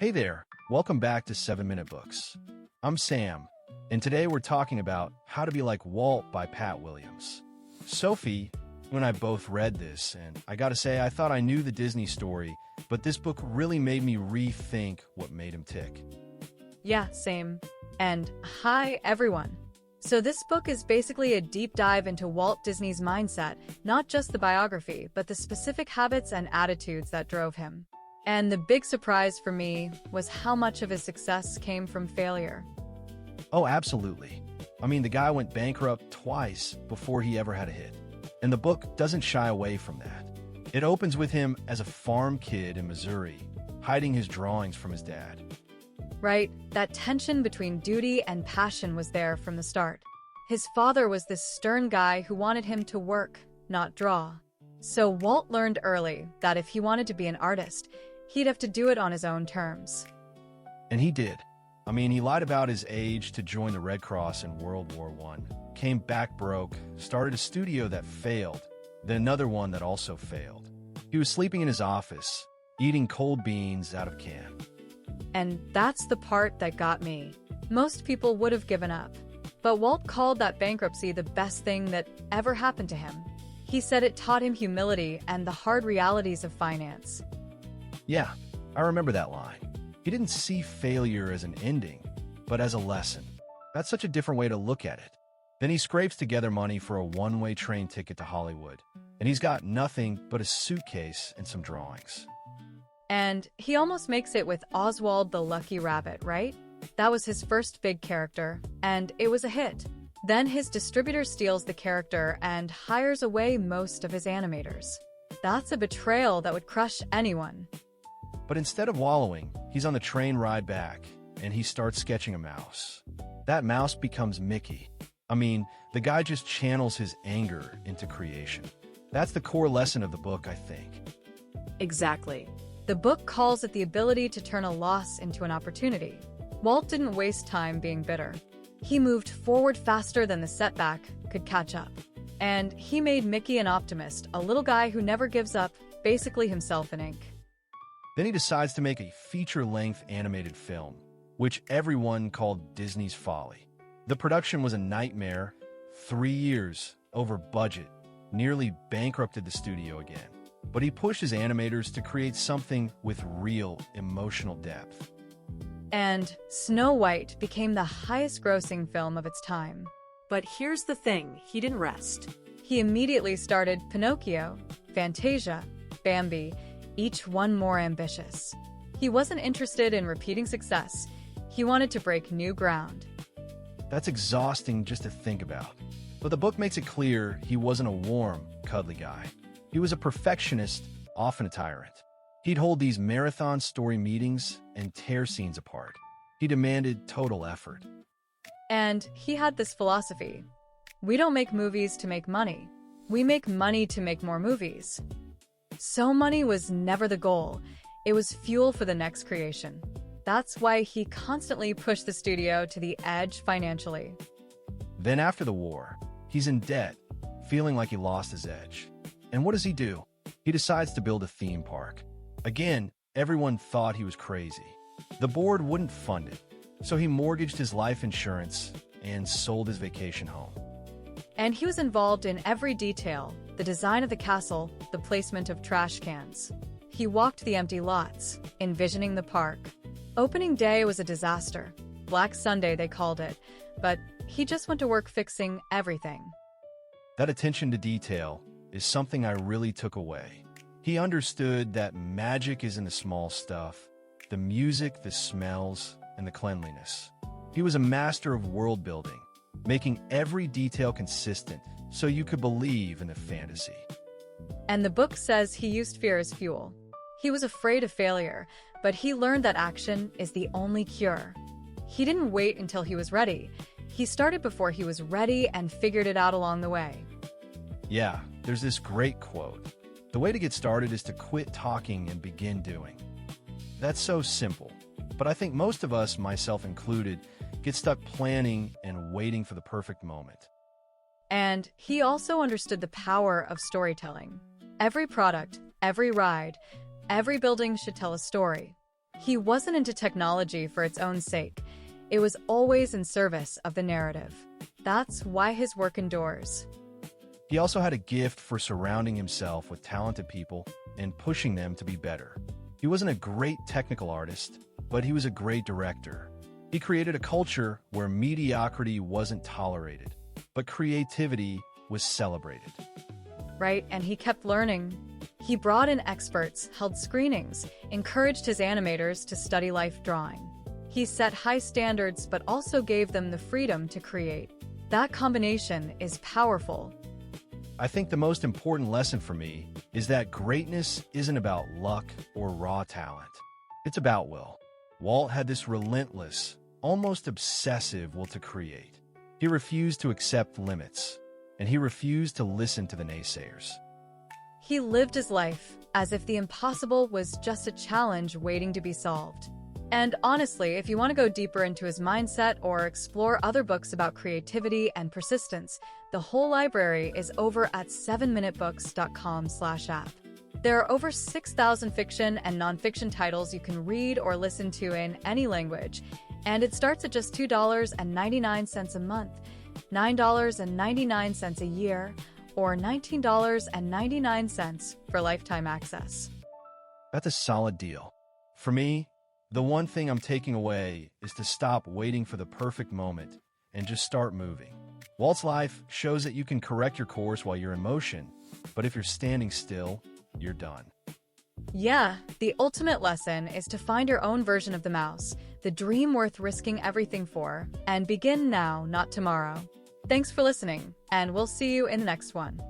Hey there, welcome back to 7 Minute Books. I'm Sam, and today we're talking about How to Be Like Walt by Pat Williams. Sophie and I both read this, and I gotta say, I thought I knew the Disney story, but this book really made me rethink what made him tick. Yeah, same. And hi, everyone. So this book is basically a deep dive into Walt Disney's mindset, not just the biography, but the specific habits and attitudes that drove him. And the big surprise for me was how much of his success came from failure. Oh, absolutely. I mean, the guy went bankrupt twice before he ever had a hit. And the book doesn't shy away from that. It opens with him as a farm kid in Missouri, hiding his drawings from his dad. Right? That tension between duty and passion was there from the start. His father was this stern guy who wanted him to work, not draw. So Walt learned early that if he wanted to be an artist, he'd have to do it on his own terms. And he did. I mean, he lied about his age to join the Red Cross in World War I, came back broke, started a studio that failed, then another one that also failed. He was sleeping in his office, eating cold beans out of a can. And that's the part that got me. Most people would have given up. But Walt called that bankruptcy the best thing that ever happened to him. He said it taught him humility and the hard realities of finance. Yeah, I remember that line. He didn't see failure as an ending, but as a lesson. That's such a different way to look at it. Then he scrapes together money for a one-way train ticket to Hollywood, and he's got nothing but a suitcase and some drawings. And he almost makes it with Oswald the Lucky Rabbit, right? That was his first big character, and it was a hit. Then his distributor steals the character and hires away most of his animators. That's a betrayal that would crush anyone. But instead of wallowing, he's on the train ride back, and he starts sketching a mouse. That mouse becomes Mickey. I mean, the guy just channels his anger into creation. That's the core lesson of the book, I think. Exactly. The book calls it the ability to turn a loss into an opportunity. Walt didn't waste time being bitter. He moved forward faster than the setback could catch up. And he made Mickey an optimist, a little guy who never gives up, basically himself in ink. Then he decides to make a feature-length animated film, which everyone called Disney's Folly. The production was a nightmare, 3 years, over budget, nearly bankrupted the studio again. But he pushed his animators to create something with real emotional depth. And Snow White became the highest-grossing film of its time. But here's the thing, he didn't rest. He immediately started Pinocchio, Fantasia, Bambi, each one more ambitious. He wasn't interested in repeating success. He wanted to break new ground. That's exhausting just to think about. But the book makes it clear he wasn't a warm, cuddly guy. He was a perfectionist, often a tyrant. He'd hold these marathon story meetings and tear scenes apart. He demanded total effort. And he had this philosophy. We don't make movies to make money. We make money to make more movies. So money was never the goal. It was fuel for the next creation. That's why he constantly pushed the studio to the edge financially. Then after the war, he's in debt, feeling like he lost his edge. And what does he do? He decides to build a theme park. Again, everyone thought he was crazy. The board wouldn't fund it, so he mortgaged his life insurance and sold his vacation home. And he was involved in every detail, the design of the castle, the placement of trash cans. He walked the empty lots, envisioning the park. Opening day was a disaster. Black Sunday, they called it. But he just went to work fixing everything. That attention to detail is something I really took away. He understood that magic is in the small stuff, the music, the smells, and the cleanliness. He was a master of world building, making every detail consistent so you could believe in the fantasy. And the book says he used fear as fuel. He was afraid of failure, but he learned that action is the only cure. He didn't wait until he was ready. He started before he was ready and figured it out along the way. Yeah, there's this great quote. The way to get started is to quit talking and begin doing. That's so simple, but I think most of us, myself included, get stuck planning and waiting for the perfect moment. And he also understood the power of storytelling. Every product, every ride, every building should tell a story. He wasn't into technology for its own sake. It was always in service of the narrative. That's why his work endures. He also had a gift for surrounding himself with talented people and pushing them to be better. He wasn't a great technical artist, but he was a great director. He created a culture where mediocrity wasn't tolerated, but creativity was celebrated. Right, and he kept learning. He brought in experts, held screenings, encouraged his animators to study life drawing. He set high standards but also gave them the freedom to create. That combination is powerful. I think the most important lesson for me is that greatness isn't about luck or raw talent. It's about will. Walt had this relentless, almost obsessive will to create. He refused to accept limits, and he refused to listen to the naysayers. He lived his life as if the impossible was just a challenge waiting to be solved. And honestly, if you want to go deeper into his mindset or explore other books about creativity and persistence, the whole library is over at 7minutebooks.com/app. There are over 6,000 fiction and nonfiction titles you can read or listen to in any language, and it starts at just $2.99 a month, $9.99 a year, or $19.99 for lifetime access. That's a solid deal. For me, the one thing I'm taking away is to stop waiting for the perfect moment and just start moving. Walt's life shows that you can correct your course while you're in motion, but if you're standing still, you're done. Yeah, the ultimate lesson is to find your own version of the mouse, the dream worth risking everything for, and begin now, not tomorrow. Thanks for listening, and we'll see you in the next one.